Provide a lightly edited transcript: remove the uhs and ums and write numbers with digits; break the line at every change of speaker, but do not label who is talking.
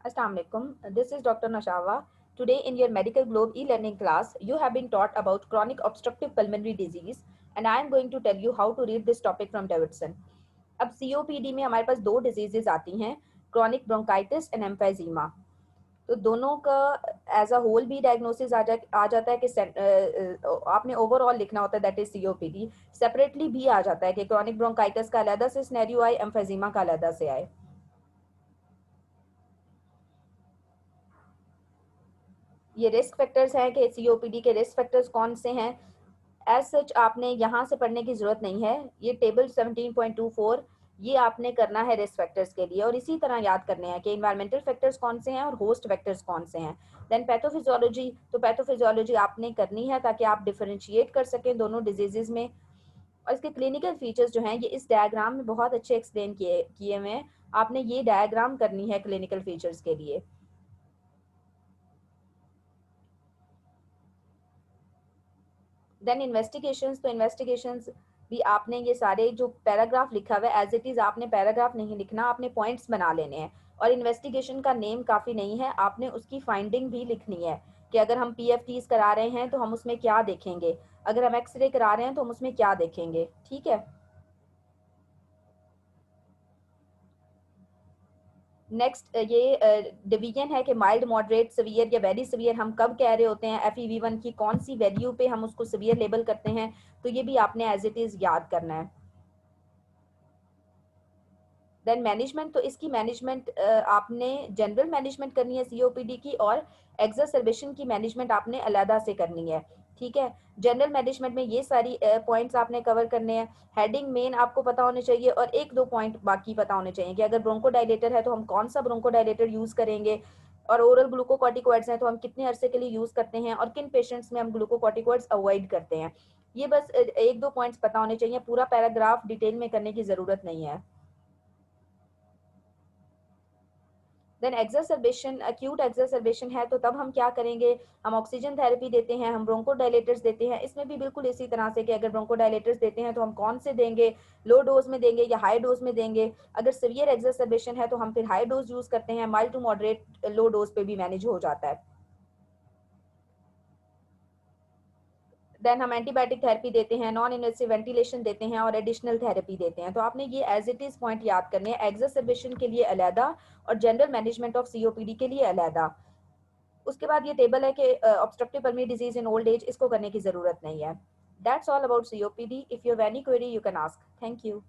Assalamu alaikum. This is Dr. Nashawa. Today in your Medical Globe e-learning class, you have been taught about chronic obstructive pulmonary disease and I am going to tell you how to read this topic from Davidson. अब COPD में हमारे पास दो diseases आती हैं, chronic bronchitis and emphysema. तो दोनों का as a whole भी डायग्नोसिस आ जाता है कि आपने ओवरऑल लिखना होता है दैट इज COPD। सेपरेटली भी आ जाता है कि क्रॉनिक ब्रोंकाइटिस का अलग से सिनेरियो आए, एम्फाइजीमा का अलग से आए। ये रिस्क फैक्टर्स हैं कि COPD के रिस्क फैक्टर्स कौन से हैं। एज सच आपने यहाँ से पढ़ने की जरूरत नहीं है, ये टेबल 17.24 ये आपने करना है रिस्क फैक्टर्स के लिए, और इसी तरह याद करने हैं कि इन्वायरमेंटल फैक्टर्स कौन से हैं और होस्ट फैक्टर्स कौन से हैं। देन पैथोफिजियोलॉजी, तो पैथोफिजियोलॉजी आपने करनी है ताकि आप डिफरेंशिएट कर सकें दोनों डिजीजेज में। और इसके क्लिनिकल फीचर्स जो हैं ये इस डायग्राम में बहुत अच्छे एक्सप्लेन किए हुए हैं, आपने ये डायग्राम करनी है क्लिनिकल फीचर्स के लिए। देन इन्वेस्टिगेशंस, तो इन्वेस्टिगेशंस भी आपने ये सारे जो पैराग्राफ लिखा हुआ है एज इट इज़ आपने पैराग्राफ नहीं लिखना, आपने पॉइंट्स बना लेने हैं। और इन्वेस्टिगेशन का नेम काफ़ी नहीं है, आपने उसकी फाइंडिंग भी लिखनी है कि अगर हम PFTs करा रहे हैं तो हम उसमें क्या देखेंगे, अगर हम एक्सरे करा रहे हैं तो हम उसमें क्या देखेंगे। ठीक है। नेक्स्ट ये डिवीजन है कि माइल्ड, मॉडरेट, सीवियर या वेरी सीवियर हम कब कह रहे होते हैं, FEV1 की कौन सी वैल्यू पे हम उसको सीवियर लेबल करते हैं, तो ये भी आपने एज इट इज़ याद करना है। देन मैनेजमेंट, तो इसकी मैनेजमेंट आपने जनरल मैनेजमेंट करनी है COPD की, और एग्जर्सर्बेशन की मैनेजमेंट आपने अलहदा से करनी है। ठीक है। जनरल मैनेजमेंट में ये सारी पॉइंट्स आपने कवर करने हैं। हेडिंग मेन आपको पता होने चाहिए और एक दो पॉइंट बाकी पता होने चाहिए कि अगर ब्रोंकोडायलेटर है तो हम कौन सा ब्रोंकोडायलेटर यूज करेंगे, और ओरल ग्लूकोकॉर्टिकॉइड्स हैं तो हम कितने अरसे के लिए यूज करते हैं, और किन पेशेंट्स में हम ग्लूकोकॉर्टिकॉइड्स अवॉइड करते हैं। ये बस एक दो पॉइंट्स पता होने चाहिए, पूरा पैराग्राफ डिटेल में करने की जरूरत नहीं है। देन एक्सरसर्बेशन, एक्यूट एक्सरसर्बेशन है तो तब हम क्या करेंगे, हम ऑक्सीजन थेरेपी देते हैं, हम ब्रोंकोडायलेटर्स देते हैं। इसमें भी बिल्कुल इसी तरह से कि अगर ब्रोंकोडायलेटर्स देते हैं तो हम कौन से देंगे, लो डोज में देंगे या हाई डोज में देंगे। अगर सीवियर एक्सरसर्बेशन है तो हम फिर हाई डोज यूज करते हैं, mild to moderate low dose पे भी मैनेज हो जाता है। देन हम एंटीबायोटिक थेरेपी देते हैं, नॉन इन्वेसिव वेंटिलेशन देते हैं और एडिशनल थेरेपी देते हैं। तो आपने ये एज इट इज पॉइंट याद करने हैं, एक्सरसर्बेशन के लिए अलहदा और जनरल मैनेजमेंट ऑफ COPD के लिए अलहदा। उसके बाद ये टेबल है कि obstructive pulmonary disease in old age, इसको करने की जरूरत नहीं है। That's all about COPD। If you have any query you can ask. Thank you.